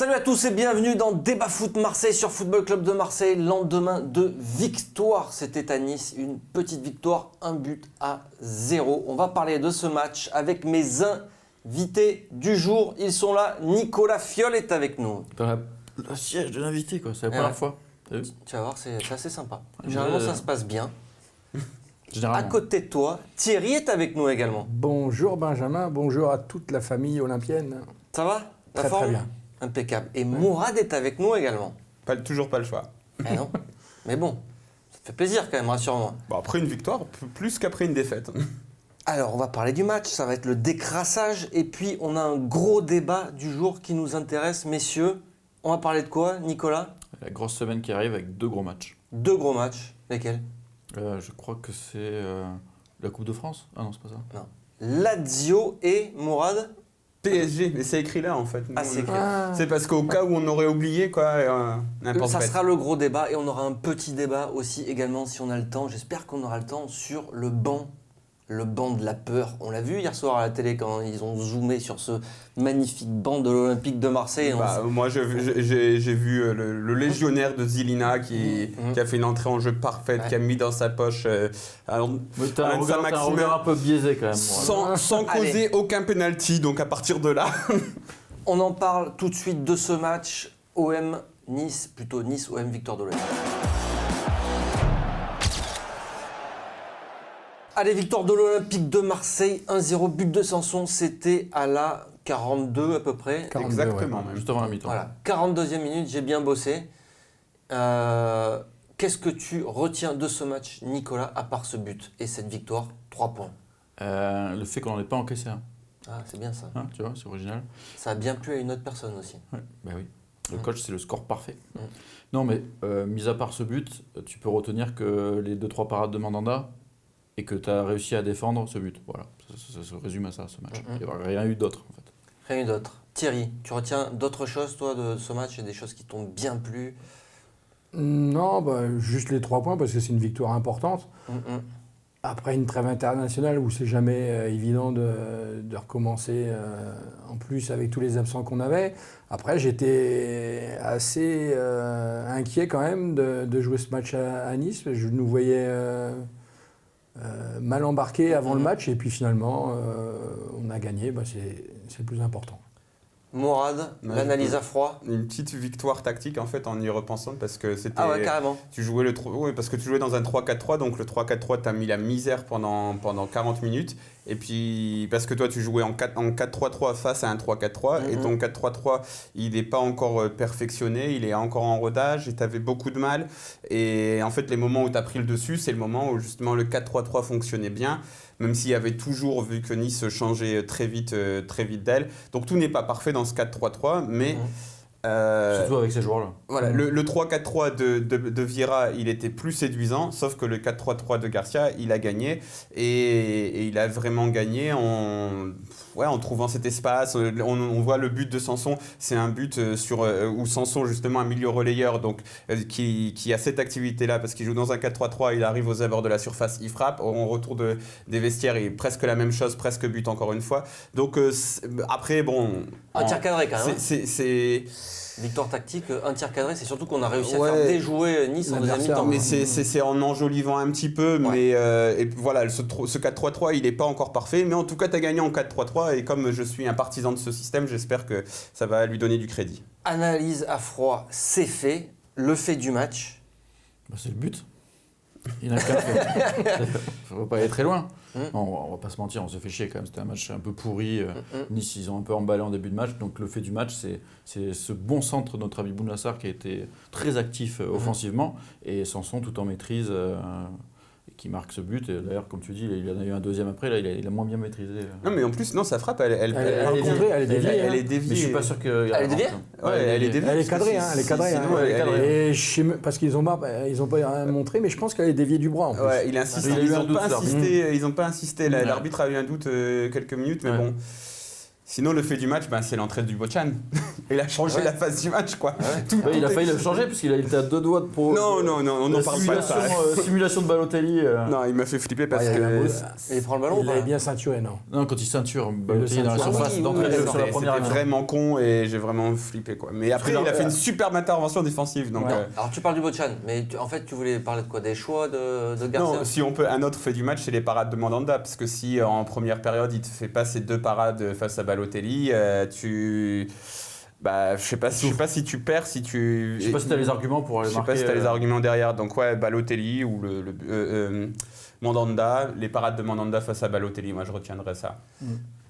Salut à tous et bienvenue dans Débat Foot Marseille sur Football Club de Marseille. Lendemain de victoire, c'était à Nice, une petite victoire, 1-0. On va parler de ce match avec mes invités du jour. Ils sont là, Nicolas Fiol est avec nous. Dans le siège de l'invité, quoi, c'est la première fois. Tu vas voir, c'est assez sympa. Généralement, ça se passe bien. À Généralement. côté de toi, Thierry est avec nous également. Bonjour Benjamin, bonjour à toute la famille olympienne. Ça va? La Très, forme très bien. Impeccable. Et Mourad est avec nous également. Toujours pas le choix. Eh non. Mais bon, ça te fait plaisir quand même, rassure-moi. Bon, après une victoire, plus qu'après une défaite. Alors, on va parler du match, ça va être le décrassage. Et puis, on a un gros débat du jour qui nous intéresse, messieurs. On va parler de quoi, Nicolas? La grosse semaine qui arrive avec 2 gros matchs. 2 gros matchs. Lesquels? Je crois que c'est la Coupe de France. Ah non, c'est pas ça. Non. Lazio et Mourad. PSG, mais c'est écrit là en fait. Ah, c'est écrit. C'est parce qu'au cas où on aurait oublié quoi, n'importe Ça quoi. sera le gros débat et on aura un petit débat aussi également si on a le temps. J'espère qu'on aura le temps sur le banc de la peur. On l'a vu hier soir à la télé quand ils ont zoomé sur ce magnifique banc de l'Olympique de Marseille. Moi j'ai vu le légionnaire de Zilina qui a fait une entrée en jeu parfaite, qui a mis dans sa poche Mais t'as un regard un peu biaisé quand même. sans causer aucun penalty, donc à partir de là. On en parle tout de suite de ce match OM Nice, plutôt Nice OM victoire de l'OM. Allez, victoire de l'Olympique de Marseille, 1-0, but de Sanson, c'était à la 42 à peu près. 42, Exactement, ouais. même. Juste avant la mi-temps. Voilà, 42e minute, j'ai bien bossé. Qu'est-ce que tu retiens de ce match, Nicolas, à part ce but et cette victoire? 3 points. Le fait qu'on n'en ait pas encaissé un. Ah, c'est bien ça. Hein, tu vois, c'est original. Ça a bien plu à une autre personne aussi. Ouais, bah oui. Le coach, c'est le score parfait. Ouais. Non, mais mis à part ce but, tu peux retenir que les 2-3 parades de Mandanda et que tu as réussi à défendre ce but. Voilà, ça se résume à ça, ce match. Il n'y a rien eu d'autre, en fait. Rien eu d'autre. Thierry, tu retiens d'autres choses, toi, de ce match et des choses qui t'ont bien plu? Non, juste les 3 points parce que c'est une victoire importante. Après une trêve internationale où c'est jamais évident de recommencer en plus avec tous les absents qu'on avait. Après, j'étais assez inquiet quand même de jouer ce match à Nice. Je nous voyais mal embarqués avant le match et puis finalement, on a gagné. C'est le plus important. Mourad, l'analyse à froid. Une petite victoire tactique en fait en y repensant parce que c'était. Ah ouais, carrément. Tu jouais parce que tu jouais dans un 3-4-3, donc le 3-4-3 t'as mis la misère pendant 40 minutes. Et puis parce que toi tu jouais en 4-3-3 face à un 3-4-3 et ton 4-3-3 il n'est pas encore perfectionné, il est encore en rodage et tu avais beaucoup de mal. Et en fait les moments où tu as pris le dessus, c'est le moment où justement le 4-3-3 fonctionnait bien, même s'il y avait toujours vu que Nice changeait très vite d'elle. Donc tout n'est pas parfait dans ce 4-3-3, mais Surtout avec ces joueurs-là. voilà, le 3-4-3 de Vieira, il était plus séduisant, sauf que le 4-3-3 de Garcia, il a gagné et il a vraiment gagné en trouvant cet espace. On voit le but de Sanson, c'est un but où Sanson, justement, un milieu relayeur, donc, qui a cette activité-là, parce qu'il joue dans un 4-3-3, il arrive aux abords de la surface, il frappe, au retour des vestiaires, il est presque la même chose, presque but encore une fois. Donc après, bon... Un tir cadré quand même. C'est victoire tactique, un tir cadré, c'est surtout qu'on a réussi à faire déjouer Nice en deuxième mi-temps. Mais c'est en enjolivant un petit peu, mais et voilà, ce 4-3-3, il n'est pas encore parfait, mais en tout cas, tu as gagné en 4-3-3, et comme je suis un partisan de ce système, j'espère que ça va lui donner du crédit. Analyse à froid, c'est fait. Le fait du match. C'est le but. Il n'a qu'un fait. Ça ne va pas aller très loin. Non, on va pas se mentir, on s'est fait chier quand même. C'était un match un peu pourri. Nice, ils ont un peu emballé en début de match. Donc le fait du match, c'est ce bon centre de notre ami Bounassar qui a été très actif offensivement. Et Sanson tout en maîtrise, qui marque ce but. Et d'ailleurs, comme tu dis, il en a eu un deuxième après. Là, il a moins bien maîtrisé. Non, mais en plus, non, sa frappe, elle est déviée. Elle est déviée. Mais je suis pas sûr que. Elle est déviée ? Ouais, elle est déviée. Elle est cadrée, elle est cadrée. Sinon, elle est cadrée. Et parce qu'ils ont pas montré, mais je pense qu'elle est déviée du bras en plus. Ouais, il insiste. Ils n'ont pas insisté. Ils ont pas insisté. L'arbitre a eu un doute quelques minutes, mais bon. Sinon, le fait du match, c'est l'entrée du Bochan. Il a changé la phase du match, quoi. Il a failli le changer parce qu'il était à 2 doigts de pro. Non, on n'en parle pas de ça. Simulation de Balotelli. Non, il m'a fait flipper parce Ouais, que... Il prend le ballon. Il l'avait bien ceinturé, non? Non, quand il ceinture Balotelli dans la ceinture. surface, d'entrée de jeu sur la première C'était action. vraiment con et j'ai vraiment flippé, quoi. Mais après, il a fait une superbe intervention défensive. Donc, Alors tu parles du Bochan, mais en fait tu voulais parler de quoi? Des choix de Garcia? non, si on peut, un autre fait du match, c'est les parades de Mandanda. Parce que si en première période, il te fait pas ces 2 parades face à Balotelli, je sais pas si tu perds, si tu... Je sais pas si tu as les arguments pour aller Je sais marquer. pas si tu as les arguments derrière. Donc ouais, Balotelli ou Mandanda, les parades de Mandanda face à Balotelli, moi je retiendrai ça.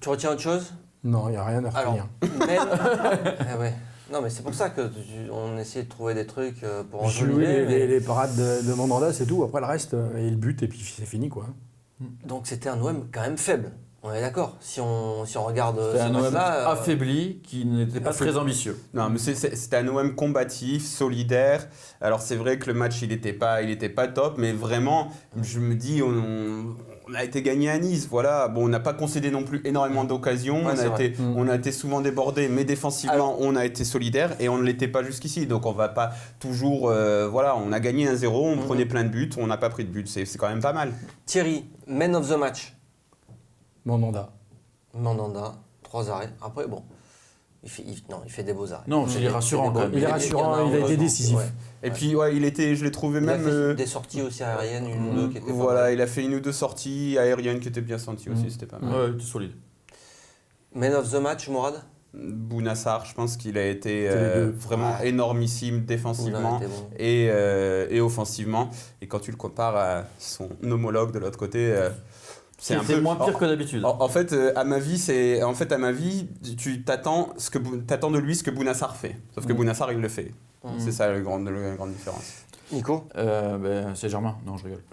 Tu retiens autre chose? Non, il n'y a rien à Alors, retenir. ouais. Non mais c'est pour ça qu'on essayait de trouver des trucs pour J'ai enjoliver. joué les parades de Mandanda, c'est tout. Après le reste, et le but, et puis c'est fini, quoi. Donc c'était un OM quand même faible. On est d'accord. Si on regarde C'est ce un OM match-là, affaibli qui n'était pas très ambitieux. Non, mais c'était un OM combatif, solidaire. Alors c'est vrai que le match il était pas top, mais vraiment, je me dis on a été gagné à Nice, voilà. Bon, on n'a pas concédé non plus énormément d'occasions. Ouais, on a été souvent débordé, mais défensivement on a été solidaire et on ne l'était pas jusqu'ici. Donc on va pas toujours, on a gagné 1-0, on prenait plein de buts, on n'a pas pris de buts. C'est quand même pas mal. Thierry, man of the match. Mandanda. 3 arrêts. Après bon, il fait des beaux arrêts. Non, il est rassurant quand même. Il est rassurant, il a été décisif. Ouais. Et puis je l'ai trouvé Il a même. fait des sorties aussi aériennes, une ou deux qui étaient pas Voilà, mal. il a fait 1 ou 2 sorties aériennes qui étaient bien senties aussi, c'était pas mal. Ouais, il était solide. Man of the match, Mourad. Bounassar, je pense qu'il a été les deux. vraiment énormissime défensivement Bouna était bon. et offensivement. Et quand tu le compares à son homologue de l'autre côté, c'est un peu moins pire que d'habitude. En fait, à ma vie, tu t'attends de lui ce que Bounassar fait. Sauf que Bounassar, il le fait. C'est ça la grande différence. Nico. C'est Germain, non je rigole.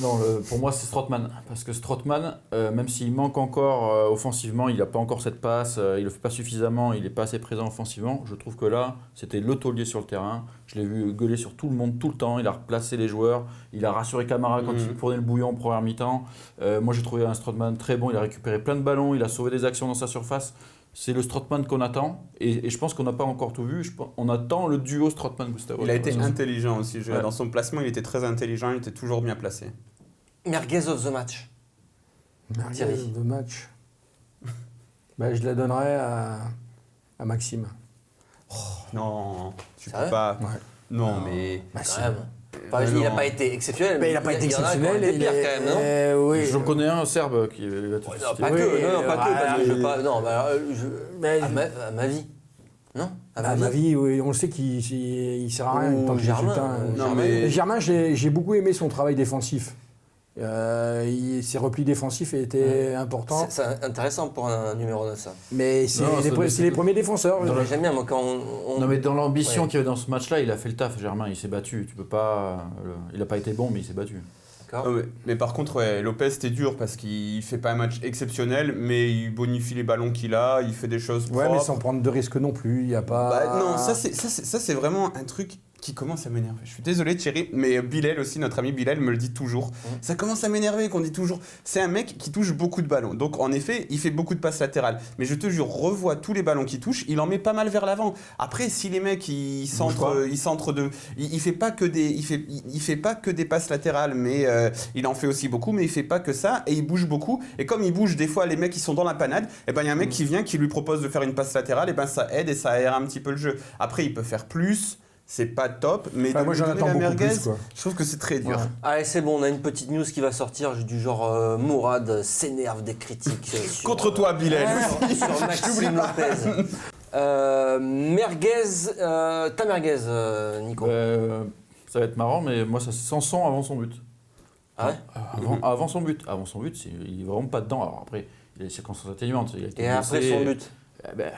Non, pour moi c'est Strootman, parce que Strootman, même s'il manque encore offensivement, il n'a pas encore cette passe, il le fait pas suffisamment, il n'est pas assez présent offensivement, je trouve que là c'était le taulier sur le terrain, je l'ai vu gueuler sur tout le monde tout le temps, il a replacé les joueurs, il a rassuré Camara quand il prenait le bouillon en première mi-temps, moi j'ai trouvé un Strootman très bon, il a récupéré plein de ballons, il a sauvé des actions dans sa surface. C'est le Strootman qu'on attend et je pense qu'on n'a pas encore tout vu. On attend le duo Strootman-Gustavo. Il a été intelligent aussi. Dans son placement, il était très intelligent, il était toujours bien placé. Merguez of the match. Merguez of the match. Je la donnerais à Maxime. Non, tu Sérieux peux pas. Ouais. Non, mais. Quand même. Il n'a pas été exceptionnel. Mais il n'a pas été exceptionnel. Il y en a qui ont été pires quand même, non Oui. J'en connais un Serbe qui va te Non, citer. pas que, parce que je veux pas. Non, Mais- à ma vie. Non, À ma vie, oui, on le sait qu'il ne sert à rien. Ou tant que Germain, résultat. ou Non, mais- Germain, j'ai beaucoup aimé son travail défensif. Ses replis défensifs étaient importants. C'est intéressant pour un numéro 9, ça. Mais c'est Non, c'est les premiers défenseurs. J'aime bien, moi, quand on. Non mais dans l'ambition Ouais. qu'il y avait dans ce match-là, il a fait le taf, Germain, il s'est battu. Tu peux pas, il n'a pas été bon, mais il s'est battu. D'accord. Mais par contre, Lopez, c'était dur parce qu'il fait pas un match exceptionnel, mais il bonifie les ballons qu'il a, il fait des choses propres. Ouais, mais sans prendre de risques non plus. Il y a pas. Non, ça c'est vraiment un truc qui commence à m'énerver. Je suis désolé Thierry, mais Bilal aussi, notre ami Bilal me le dit toujours. Ça commence à m'énerver qu'on dit toujours. C'est un mec qui touche beaucoup de ballons. Donc en effet, il fait beaucoup de passes latérales. Mais je te jure, revois tous les ballons qu'il touche, il en met pas mal vers l'avant. Après, si les mecs ils centrent de, il fait pas que des passes latérales, mais il en fait aussi beaucoup. Mais il fait pas que ça et il bouge beaucoup. Et comme il bouge, des fois les mecs ils sont dans la panade. Et ben il y a un mec qui vient, qui lui propose de faire une passe latérale. Et ben ça aide et ça aère un petit peu le jeu. Après, il peut faire plus. C'est pas top, mais Moi, j'en attends beaucoup plus, quoi. je trouve que c'est très dur. Ouais. Allez, c'est bon, on a une petite news qui va sortir du genre Mourad s'énerve des critiques. Contre toi, Bilal. Sur Maxime Lopez. Merguez, ta merguez, Nico. Ça va être marrant, mais moi, ça c'est Sanson avant son but. Ah ouais. Avant son but. Avant son but, il est vraiment pas dedans. Alors après, il y a des circonstances atténuantes. Il a été Et après blessé. son but.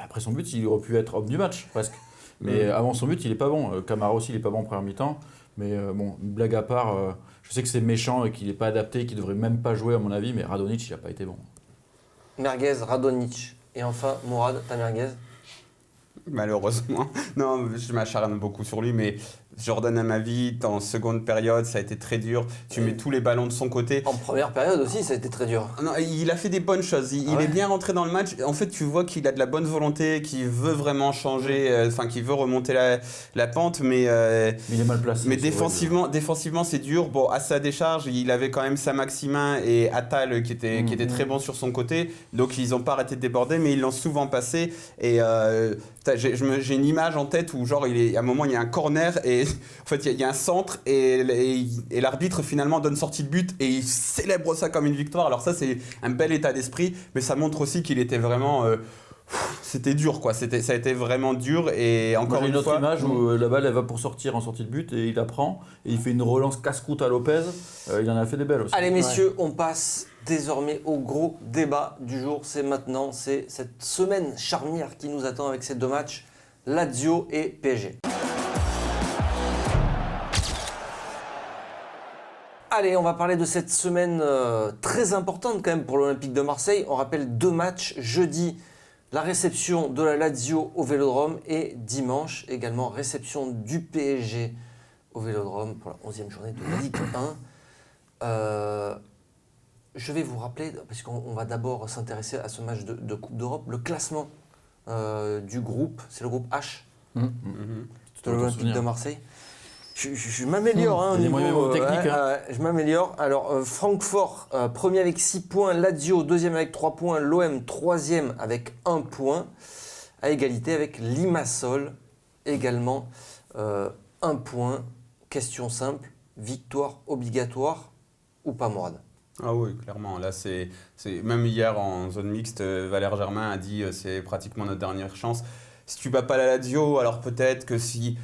Après son but, il aurait pu être homme du match, presque. Mais avant son but, il est pas bon. Camara aussi, il est pas bon en première mi-temps. Mais bon, blague à part, je sais que c'est méchant et qu'il n'est pas adapté, qu'il devrait même pas jouer à mon avis, mais Radonjic, il n'a pas été bon. Merguez, Radonjic. Et enfin, Mourad, ta merguez. Malheureusement. Non, je m'acharne beaucoup sur lui, mais Jordan Amavi, en seconde période, ça a été très dur. Tu mets tous les ballons de son côté. En première période aussi, ça a été très dur. Non, il a fait des bonnes choses. Il est bien rentré dans le match. En fait, tu vois qu'il a de la bonne volonté, qu'il veut vraiment changer, qu'il veut remonter la pente, mais il est mal placé. Mais défensivement, c'est dur. Bon, à sa décharge, il avait quand même Saint-Maximin et Attal qui étaient très bons sur son côté. Donc, ils n'ont pas arrêté de déborder, mais ils l'ont souvent passé. Et j'ai une image en tête où, genre, à un moment, il y a un corner et en fait, il y a un centre et l'arbitre finalement donne sortie de but et il célèbre ça comme une victoire. Alors ça, c'est un bel état d'esprit, mais ça montre aussi qu'il était vraiment... c'était dur, quoi. Ça a été vraiment dur et encore une fois... autre image où la balle elle va pour sortir en sortie de but et il la prend et il fait une relance casse-croûte à Lopez. Il en a fait des belles aussi. Allez messieurs, on passe désormais au gros débat du jour. C'est maintenant, c'est cette semaine charnière qui nous attend avec ces deux matchs, Lazio et PSG. Allez, on va parler de cette semaine très importante quand même pour l'Olympique de Marseille. On rappelle deux matchs. Jeudi, la réception de la Lazio au Vélodrome et dimanche également réception du PSG au Vélodrome pour la 11e journée de la Ligue 1. Je vais vous rappeler, parce qu'on va d'abord s'intéresser à ce match de Coupe d'Europe, le classement du groupe, c'est le groupe H de l'Olympique de Marseille. Je m'améliore. Des moyens techniques. Je m'améliore. Alors, Francfort, premier avec 6 points. Lazio, deuxième avec 3 points. L'OM, troisième avec 1 point. À égalité avec Limassol, également 1 point. Question simple, victoire obligatoire ou pas, Mourad? Ah oui, clairement. Là, c'est même hier en zone mixte, Valère Germain a dit c'est pratiquement notre dernière chance. Si tu bats pas la Lazio, alors peut-être que si...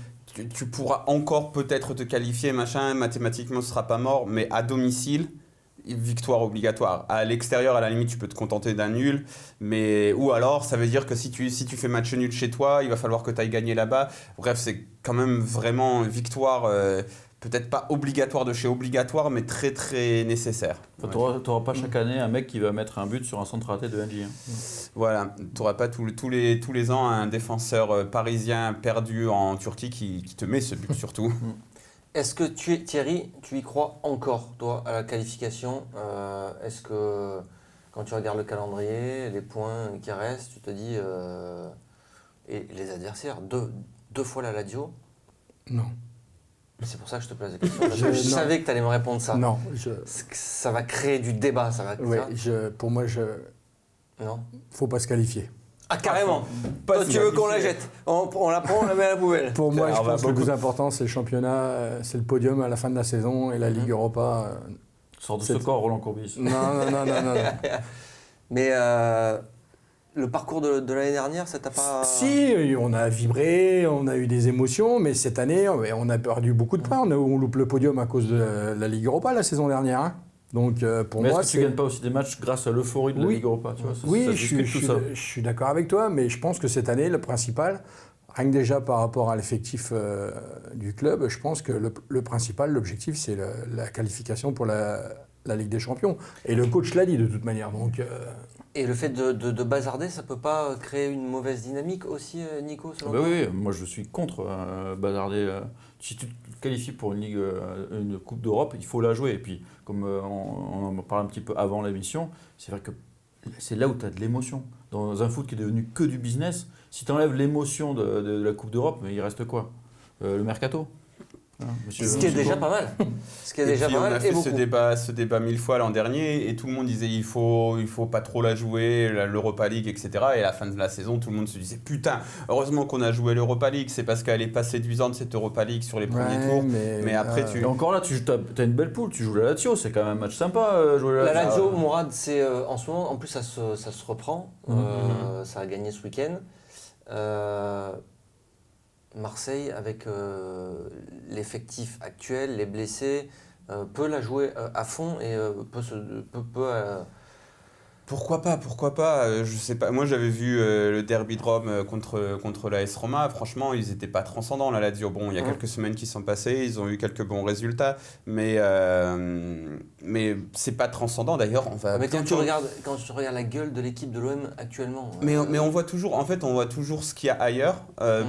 Tu pourras encore peut-être te qualifier, machin, mathématiquement ce sera pas mort, mais à domicile, victoire obligatoire. À l'extérieur, à la limite, tu peux te contenter d'un nul, ou alors ça veut dire que si tu fais match nul chez toi, il va falloir que tu ailles gagner là-bas. Bref, c'est quand même vraiment victoire, peut-être pas obligatoire de chez obligatoire, mais très très nécessaire. Tu n'auras pas chaque année un mec qui va mettre un but sur un centre raté de NJ. Voilà, tu n'auras pas tous les ans un défenseur parisien perdu en Turquie qui te met ce but surtout. Est-ce que Thierry, tu y crois encore, toi, à la qualification? Est-ce que quand tu regardes le calendrier, les points qui restent, tu te dis... et les adversaires, deux fois la Lazio? Non. C'est pour ça que je te pose la question. Parce que je savais que tu allais me répondre ça. Non. Ça va créer du débat. Pour moi, Non. Faut pas se qualifier. Ah, carrément. Toi, tu veux qu'on la jette. On la prend, on la met à la poubelle. Pour moi, je pense que le plus important, c'est le championnat, c'est le podium à la fin de la saison et la Ligue Europa. Sort de ce corps, Roland Courbis. Non. Mais le parcours de l'année dernière, ça t'a pas... Si, on a vibré, on a eu des émotions, mais cette année, on a perdu beaucoup de points. On loupe le podium à cause de la Ligue Europa la saison dernière. Hein. Donc, pour moi, est-ce que tu gagnes pas aussi des matchs grâce à l'euphorie de la Ligue Europa, tu vois, je suis d'accord avec toi, mais je pense que cette année, le principal, rien que déjà par rapport à l'effectif du club, je pense que le principal, l'objectif, c'est la qualification pour la Ligue des Champions. Et le coach l'a dit de toute manière. Donc, Et le fait de bazarder, ça peut pas créer une mauvaise dynamique aussi, Nico, selon toi? Oui, moi je suis contre bazarder. Si tu te qualifies pour une Coupe d'Europe, il faut la jouer. Et puis, comme on en parle un petit peu avant l'émission, c'est vrai que c'est là où tu as de l'émotion. Dans un foot qui est devenu que du business, si tu enlèves l'émotion de la Coupe d'Europe, il reste quoi? Le mercato? Ce qui est déjà pas mal. On a fait ce débat 1000 fois l'an dernier et tout le monde disait il faut pas trop la jouer, l'Europa League, etc. Et à la fin de la saison, tout le monde se disait putain, heureusement qu'on a joué l'Europa League, c'est parce qu'elle est pas séduisante cette Europa League sur les premiers tours. Mais après, Et encore là, tu as une belle poule, tu joues la Lazio, c'est quand même un match sympa. Jouer la Lazio, Mourad, c'est en ce moment, en plus ça se reprend, ça a gagné ce week-end. Marseille, avec l'effectif actuel, les blessés, peut la jouer à fond et peut Pourquoi pas, je sais pas. Moi, j'avais vu le derby de Rome contre la AS Roma. Franchement, ils n'étaient pas transcendants, la Lazio. Bon, il y a quelques semaines qui sont passées, ils ont eu quelques bons résultats, mais c'est pas transcendant. D'ailleurs, on va. Mais quand tu regardes la gueule de l'équipe de l'OM actuellement. Mais on voit toujours, en fait, on voit toujours ce qu'il y a ailleurs,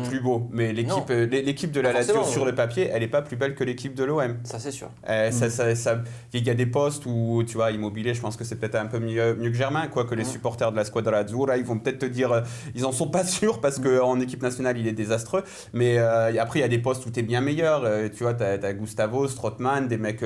plus beau. Mais l'équipe de la Lazio sur le papier, elle est pas plus belle que l'équipe de l'OM. Ça, c'est sûr. Il y a des postes où, tu vois, Immobilier, je pense que c'est peut-être un peu mieux que Germain, quoique les supporters de la Squadra Azzurra, ils vont peut-être te dire, ils en sont pas sûrs parce qu'en équipe nationale, il est désastreux. Mais après, il y a des postes où tu es bien meilleur. Tu vois, tu as Gustavo, Strootman, des mecs,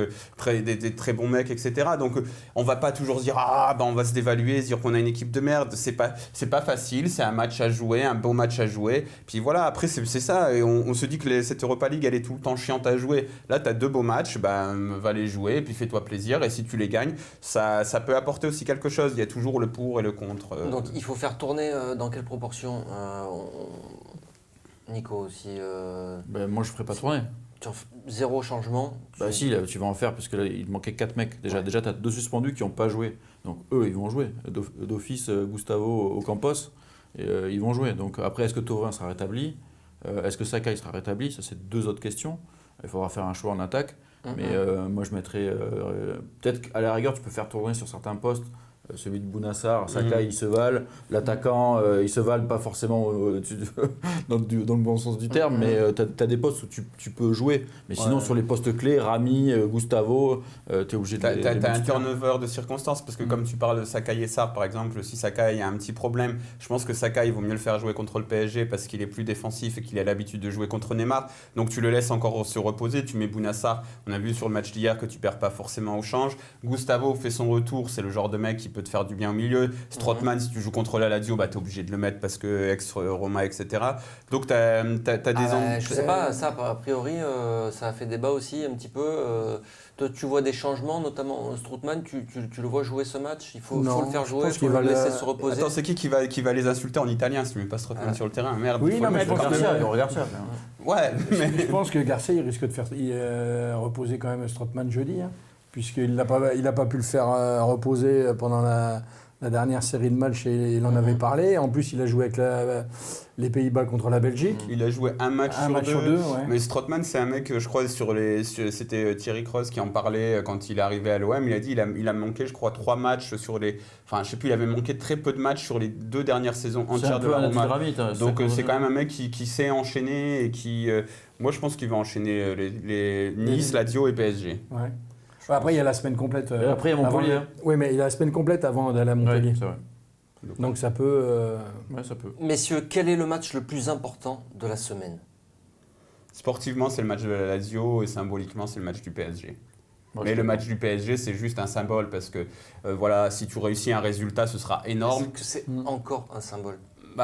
des très bons mecs, etc. Donc, on va pas toujours se dire, on va se dévaluer, se dire qu'on a une équipe de merde. C'est pas facile, c'est un match à jouer, un beau match à jouer. Puis voilà, après, c'est ça. Et on se dit que cette Europa League, elle est tout le temps chiante à jouer. Là, tu as 2 beaux matchs, va les jouer, et puis fais-toi plaisir. Et si tu les gagnes, ça peut apporter aussi quelque chose. Il y a toujours le pour et le contre. Donc il faut faire tourner dans quelle proportion Nico, Moi, je ferai pas tourner. Zéro changement. Si, là, tu vas en faire parce que là, il manquait 4 mecs. Déjà, tu as 2 suspendus qui n'ont pas joué. Donc eux, ils vont jouer. D'office, Gustavo Ocampos, ils vont jouer. Donc après, est-ce que Thauvin sera rétabli? Est-ce que Sakai sera rétabli? Ça, c'est 2 autres questions. Il faudra faire un choix en attaque. Mais moi, je mettrais... peut-être qu'à la rigueur, tu peux faire tourner sur certains postes. Celui de Bounassar, Sakai, il se valent. L'attaquant, il se valent pas forcément dans le bon sens du terme, mais tu as des postes où tu peux jouer. Mais sinon, sur les postes clés, Rami, Gustavo, tu es obligé de les T'as un turnover de circonstances, parce que comme tu parles de Sakai et Sarr, par exemple, si Sakai a un petit problème, je pense que Sakai, il vaut mieux le faire jouer contre le PSG parce qu'il est plus défensif et qu'il a l'habitude de jouer contre Neymar. Donc tu le laisses encore se reposer. Tu mets Bounassar, on a vu sur le match d'hier que tu perds pas forcément au change. Gustavo fait son retour, c'est le genre de mec qui peut te faire du bien au milieu. Strootman, si tu joues contre la Lazio, t'es obligé de le mettre parce que ex-Roma, etc. Donc t'as des je sais pas, ça a priori ça a fait débat aussi un petit peu. Toi, tu vois des changements, notamment Strootman, tu le vois jouer ce match, il faut le faire jouer, il faut le laisser se reposer. Attends, c'est qui va les insulter en italien si tu mets pas Strootman sur le terrain? Merde, oui, non, mais Garcia. Ouais, mais je pense que Garcia, il risque de faire reposer quand même Strootman jeudi, puisqu'il n'a pas pu le faire reposer pendant la dernière série de matchs et il en avait parlé. En plus, il a joué avec les Pays-Bas contre la Belgique. Il a joué un match sur deux. Ouais. Mais Strootman, c'est un mec, je crois, c'était Thierry Kroos qui en parlait quand il est arrivé à l'OM. Il a dit il a manqué, je crois, 3 matchs sur les... Enfin, je sais plus, il avait manqué très peu de matchs sur les 2 dernières saisons entières de la Roma. Donc, c'est quand même un mec qui sait enchaîner et qui... moi, je pense qu'il va enchaîner les Nice, Lazio et PSG. Ouais. Après, il y a la semaine complète. Après, il y a Montpellier. Oui, mais il y a la semaine complète avant d'aller à Montpellier. Ouais, c'est vrai. Donc ça peut... Ouais, ça peut. Messieurs, quel est le match le plus important de la semaine? Sportivement, c'est le match de la Lazio et symboliquement, c'est le match du PSG. Mais le match du PSG, c'est juste un symbole parce que si tu réussis un résultat, ce sera énorme. Est-ce que c'est encore un symbole?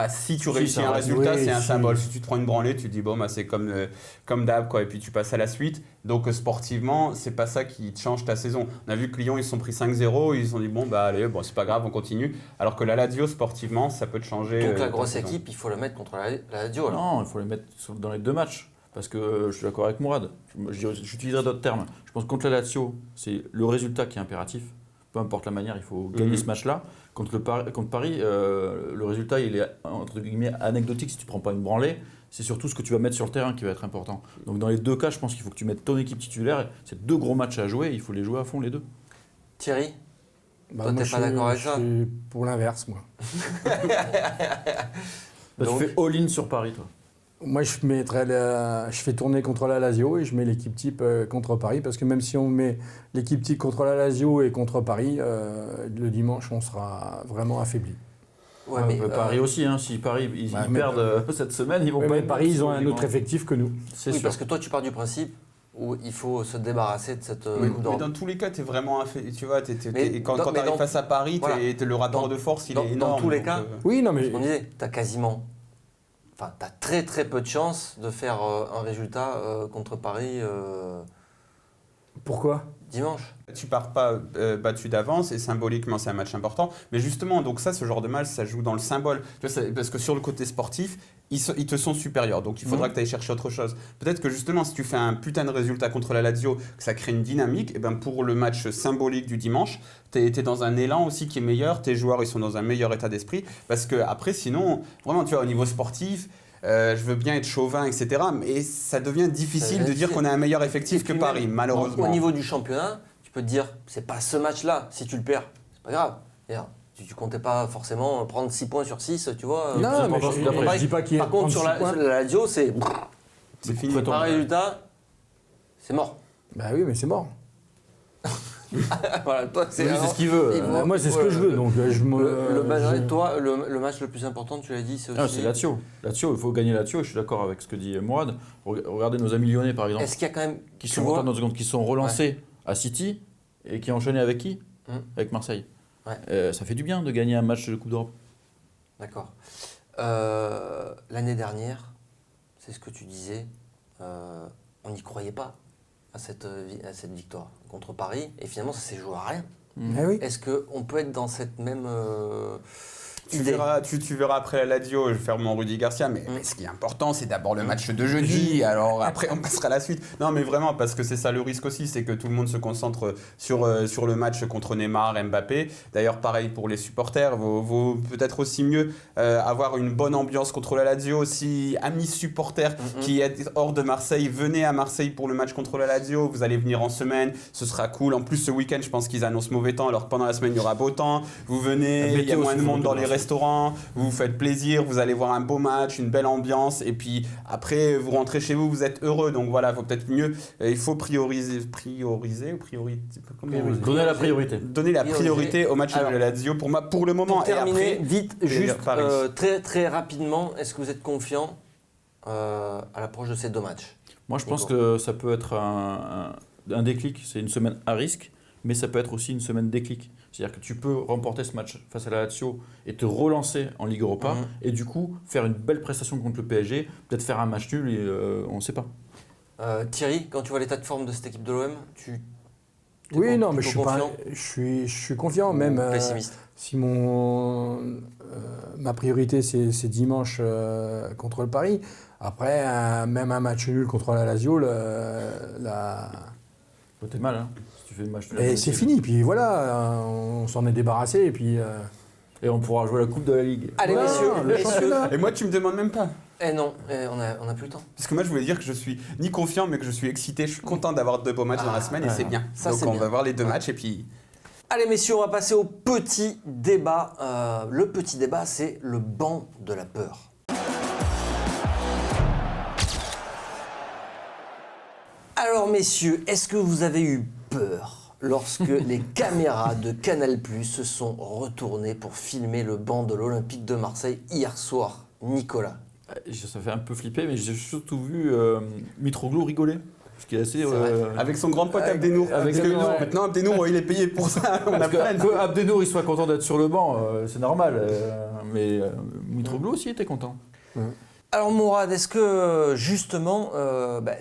Si tu réussis un résultat, c'est un symbole. Si tu te prends une branlée, tu te dis c'est comme d'hab, quoi. Et puis tu passes à la suite. Donc sportivement, c'est pas ça qui te change ta saison. On a vu que Lyon, ils se sont pris 5-0, ils se sont dit allez, c'est pas grave, on continue. Alors que la Lazio, sportivement, ça peut te changer. Donc la grosse équipe, il faut la mettre contre la Lazio. Alors. Non, il faut les mettre dans les 2 matchs. Parce que je suis d'accord avec Mourad. J'utiliserai d'autres termes. Je pense que contre la Lazio, c'est le résultat qui est impératif. Peu importe la manière, il faut gagner ce match-là. Contre Paris, le résultat, il est entre guillemets anecdotique si tu ne prends pas une branlée. C'est surtout ce que tu vas mettre sur le terrain qui va être important. Donc dans les 2 cas, je pense qu'il faut que tu mettes ton équipe titulaire. C'est 2 gros matchs à jouer, il faut les jouer à fond les 2. Thierry, toi, t'es pas d'accord avec ça? Je suis pour l'inverse, moi. Tu fais all-in sur Paris, toi. Moi, je fais tourner contre la Lazio et je mets l'équipe type contre Paris. Parce que même si on met l'équipe type contre la Lazio et contre Paris, le dimanche, on sera vraiment affaibli. Ouais, mais Paris aussi, si Paris ils perdent cette semaine, ils vont pas être... Paris, ils ont un autre effectif que nous. C'est sûr. Parce que toi, tu pars du principe où il faut se débarrasser de cette Coupe d'Europe. Mais dans tous les cas, tu es vraiment tu vois, quand tu arrives face à Paris, le rapport de force, il est énorme. Dans tous les cas, oui, non, mais... on disait, tu as quasiment... Enfin, tu as très très peu de chances de faire un résultat contre Paris. Pourquoi ? dimanche. Tu pars pas battu d'avance et symboliquement c'est un match important. Mais justement, donc ça, ce genre de match, ça joue dans le symbole. Tu vois, parce que sur le côté sportif, ils te sont supérieurs. Donc il faudra que tu ailles chercher autre chose. Peut-être que justement, si tu fais un putain de résultat contre la Lazio, que ça crée une dynamique, et ben pour le match symbolique du dimanche, tu es dans un élan aussi qui est meilleur. Tes joueurs, ils sont dans un meilleur état d'esprit. Parce que après, sinon, vraiment, tu vois, au niveau sportif, je veux bien être chauvin, etc. Mais ça devient difficile de dire qu'on a un meilleur effectif que Paris, malheureusement. Au niveau du championnat, tu peux te dire, c'est pas ce match-là. Si tu le perds, c'est pas grave. D'ailleurs, tu comptais pas forcément prendre 6 points sur 6, tu vois. Non, mais je dis pas qu'il y a Par contre, sur la Lazio, c'est fini. Par résultat, c'est mort. Bah oui, mais c'est mort. Voilà, toi, C'est ce qu'il veut. Moi, c'est ce que je veux. Donc, Toi, le match le plus important, tu l'as dit, c'est aussi. Ah, c'est Lazio. Lazio, il faut gagner Lazio. Je suis d'accord avec ce que dit Mourad. Regardez nos amis lyonnais, par exemple. Est-ce qu'il y a quand même. Qui sont relancés à City et qui ont enchaîné avec qui Avec Marseille. Ouais. Ça fait du bien de gagner un match de Coupe d'Europe. D'accord. L'année dernière, c'est ce que tu disais, on n'y croyait pas à cette victoire contre Paris, et finalement ça s'est joué à rien. Oui. Est-ce qu'on peut être dans cette même Tu verras après la Lazio, je vais faire mon Rudy Garcia, mais ce qui est important, c'est d'abord le match de jeudi, alors après on passera à la suite. Non mais vraiment, parce que c'est ça le risque aussi, c'est que tout le monde se concentre sur le match contre Neymar, Mbappé. D'ailleurs pareil pour les supporters, vaut peut-être aussi mieux avoir une bonne ambiance contre la Lazio. Si amis supporters qui êtes hors de Marseille, venez à Marseille pour le match contre la Lazio, vous allez venir en semaine, ce sera cool. En plus ce week-end je pense qu'ils annoncent mauvais temps, alors que pendant la semaine il y aura beau temps. Vous venez, il y a moins de monde dans les restaurant, vous vous faites plaisir, vous allez voir un beau match, une belle ambiance, et puis après vous rentrez chez vous, vous êtes heureux. Donc voilà, il faut peut-être mieux, il faut prioriser ou priorité. Donner la priorité. Donner la priorité au match de la Lazio pour le moment. Pour terminer, et après, vite, juste très très rapidement, est-ce que vous êtes confiant à l'approche de ces 2 matchs? Moi, je pense que ça peut être un déclic. C'est une semaine à risque, mais ça peut être aussi une semaine déclic. C'est-à-dire que tu peux remporter ce match face à la Lazio et te relancer en Ligue Europa et du coup faire une belle prestation contre le PSG, peut-être faire un match nul et on ne sait pas. Thierry, quand tu vois l'état de forme de cette équipe de l'OM, oui, non, mais je suis confiant, même pessimiste. Si ma priorité c'est dimanche contre le Paris. Après, même un match nul contre la Lazio, T'es mal, hein. Tu fais le match et c'est fini, puis voilà, on s'en est débarrassé, et puis... Et on pourra jouer la Coupe de la Ligue. Allez, messieurs. Et moi, tu me demandes même pas. Non, on a plus le temps. Parce que moi, je voulais dire que je suis ni confiant, mais que je suis excité. Je suis content d'avoir 2 beaux matchs dans la semaine, et c'est bien. Ça, donc, on va voir les 2 matchs, et puis... Allez, messieurs, on va passer au petit débat. Le petit débat, c'est le banc de la peur. Alors, messieurs, est-ce que vous avez eu peur lorsque les caméras de Canal+ se sont retournées pour filmer le banc de l'Olympique de Marseille hier soir, Nicolas? Ça fait un peu flipper, mais j'ai surtout vu Mitroglou rigoler. Ce qui est assez, avec son grand pote Abdenour. Maintenant, Abdenour, il est payé pour ça. Que Abdenour il soit content d'être sur le banc, c'est normal. Mais Mitroglou aussi était content. Alors Mourad, est-ce que justement,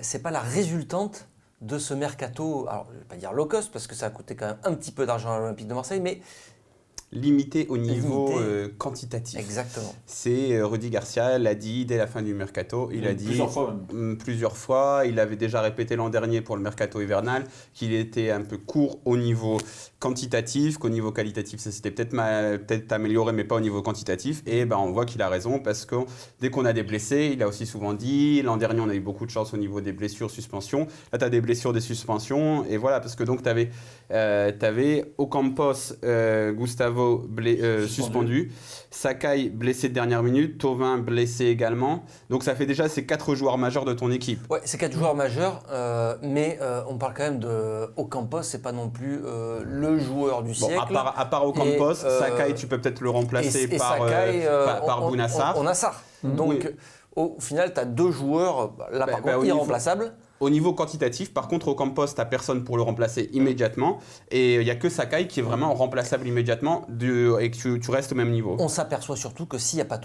c'est pas la résultante de ce mercato, alors je vais pas dire low cost parce que ça a coûté quand même un petit peu d'argent à l'Olympique de Marseille, mais limité au niveau quantitatif. Exactement. C'est Rudy Garcia l'a dit dès la fin du mercato. Il a dit plusieurs fois. Il avait déjà répété l'an dernier pour le mercato hivernal qu'il était un peu court au niveau quantitatif, qu'au niveau qualitatif ça s'était peut-être amélioré, mais pas au niveau quantitatif. Et on voit qu'il a raison parce que dès qu'on a des blessés, il a aussi souvent dit, l'an dernier on a eu beaucoup de chance au niveau des blessures, suspensions. Là tu as des blessures, des suspensions, et voilà, parce que donc tu avais Ocampos, Gustavo suspendu, Sakai blessé de dernière minute, Thauvin blessé également. Donc ça fait déjà ces 4 joueurs majeurs de ton équipe. Ouais, c'est 4 joueurs majeurs, mais on parle quand même de Ocampos, c'est pas non plus le joueur du siècle. À part Ocampos, Sakai tu peux peut-être le remplacer par Bounassar. Bounassar. Donc au final tu as 2 joueurs là par contre irremplaçables. Au niveau quantitatif, par contre, Ocampos, tu n'as personne pour le remplacer immédiatement. Et il n'y a que Sakai qui est vraiment remplaçable immédiatement et que tu restes au même niveau. On s'aperçoit surtout que s'il n'y a pas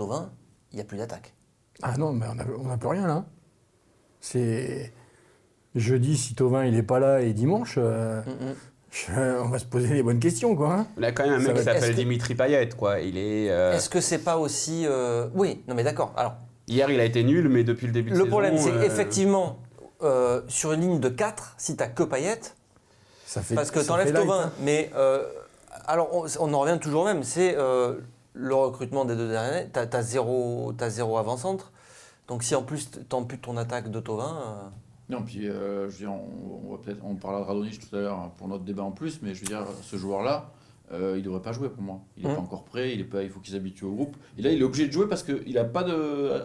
il n'y a plus d'attaque. Ah non, mais on n'a plus rien là. jeudi, si Thauvin il n'est pas là et dimanche, on va se poser les bonnes questions, quoi. Hein. On a quand même un mec qui s'appelle Dimitri Payet, quoi. Il est. Est-ce que c'est pas aussi oui, non mais d'accord. Alors hier, il a été nul, mais depuis le début de le saison. problème, c'est qu'effectivement, sur une ligne de 4, si t'as que Payet, parce que t'enlèves Thauvin, hein. mais alors on en revient toujours au même, c'est le recrutement des deux derniers. T'as zéro avant-centre. Donc si en plus t'amputes ton attaque de Thauvin. Non, puis je veux dire, on parlera de Radonjic tout à l'heure pour notre débat en plus, mais je veux dire, ce joueur-là, il devrait pas jouer pour moi. Il n'est pas encore prêt, il faut qu'il s'habitue au groupe. Et là, il est obligé de jouer parce qu'il n'a pas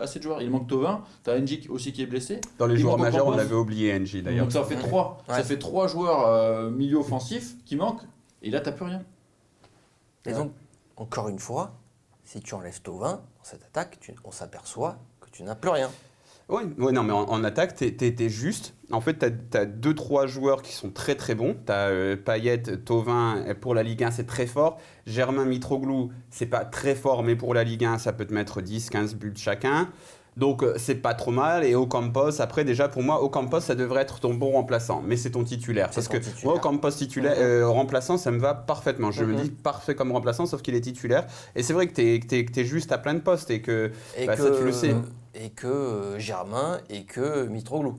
assez de joueurs. Il manque Thauvin, tu as N'Jik aussi qui est blessé. Dans les joueurs majeurs, on avait oublié NJ d'ailleurs. Donc ça fait 3. Ça fait 3 joueurs milieu offensifs qui manquent, et là, tu n'as plus rien. Et donc, encore une fois, si tu enlèves Thauvin dans cette attaque, on s'aperçoit que tu n'as plus rien. Oui, non, mais en attaque, t'es juste. En fait, t'as 2-3 joueurs qui sont très très bons. T'as Payet, Thauvin, pour la Ligue 1, c'est très fort. Germain Mitroglou, c'est pas très fort, mais pour la Ligue 1, ça peut te mettre 10-15 buts chacun. Donc, c'est pas trop mal. Et Ocampos, après, déjà, pour moi, Ocampos, ça devrait être ton bon remplaçant. Mais c'est ton titulaire. Parce que moi, Ocampos remplaçant, ça me va parfaitement. Je me dis parfait comme remplaçant, sauf qu'il est titulaire. Et c'est vrai que t'es juste à plein de postes et que ça, tu le sais. Et que Germain et que Mitroglou.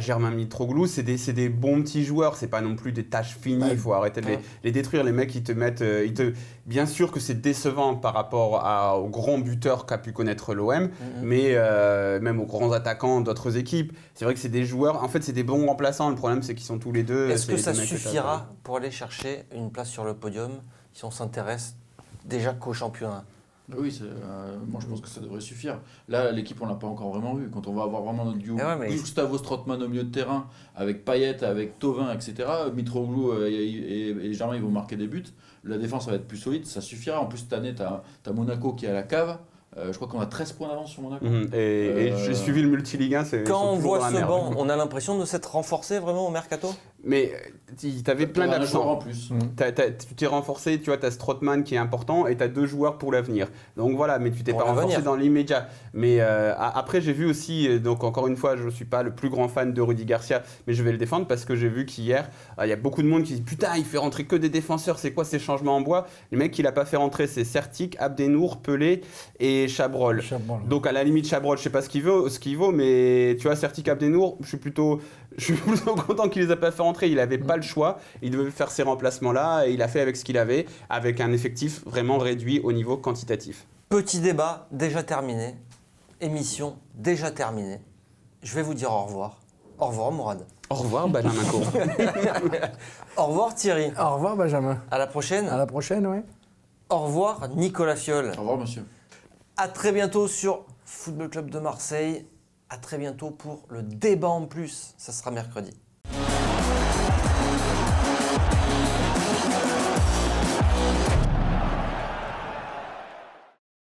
Germain Mitroglou, c'est des bons petits joueurs, c'est pas non plus des tâches finies, il faut arrêter de les détruire. Les mecs, ils te mettent. Bien sûr que c'est décevant par rapport aux grands buteurs qu'a pu connaître l'OM, mais même aux grands attaquants d'autres équipes. C'est vrai que c'est des joueurs, en fait, c'est des bons remplaçants. Le problème, c'est qu'ils sont tous les deux. Est-ce que ça suffira pour aller chercher une place sur le podium si on s'intéresse déjà qu'au championnat ? Oui, moi je pense que ça devrait suffire. Là, l'équipe, on l'a pas encore vraiment vu. Quand on va avoir vraiment notre duo, Gustavo Strootman au milieu de terrain, avec Payet, avec Thauvin, etc., Mitroglou et Germain, ils vont marquer des buts. La défense va être plus solide, ça suffira. En plus, cette année, tu as Monaco qui est à la cave. Je crois qu'on a 13 points d'avance sur Monaco. Et j'ai suivi le multiligue 1. Quand on voit ce banc, on a l'impression de s'être renforcé vraiment au mercato. Mais tu avais plein d'absents. En plus. Tu t'es renforcé, tu vois, tu as Strootman qui est important et tu as 2 joueurs pour l'avenir. Donc voilà, mais tu t'es pas renforcé dans l'immédiat. Mais après, j'ai vu aussi, donc encore une fois, je ne suis pas le plus grand fan de Rudy Garcia, mais je vais le défendre parce que j'ai vu qu'hier, il y a beaucoup de monde qui dit putain, il fait rentrer que des défenseurs, c'est quoi ces changements en bois ? Le mec qu'il n'a pas fait rentrer, c'est Sertic, Abdenour, Pelé et Chabrol. Donc à la limite, Chabrol, je sais pas ce qu'il vaut, mais tu vois, Sertic, Abdenour, je suis plutôt content qu'il les a pas fait rentrer. Il avait pas le choix. Il devait faire ces remplacements-là et il a fait avec ce qu'il avait, avec un effectif vraiment réduit au niveau quantitatif. Petit débat déjà terminé. Émission déjà terminée. Je vais vous dire au revoir. Au revoir Mourad. Au revoir Benjamin Cour. Au revoir Thierry. Au revoir Benjamin. À la prochaine. À la prochaine, oui. Au revoir Nicolas Fiol. Au revoir monsieur. À très bientôt sur Football Club de Marseille. À très bientôt pour le débat en plus. Ça sera mercredi.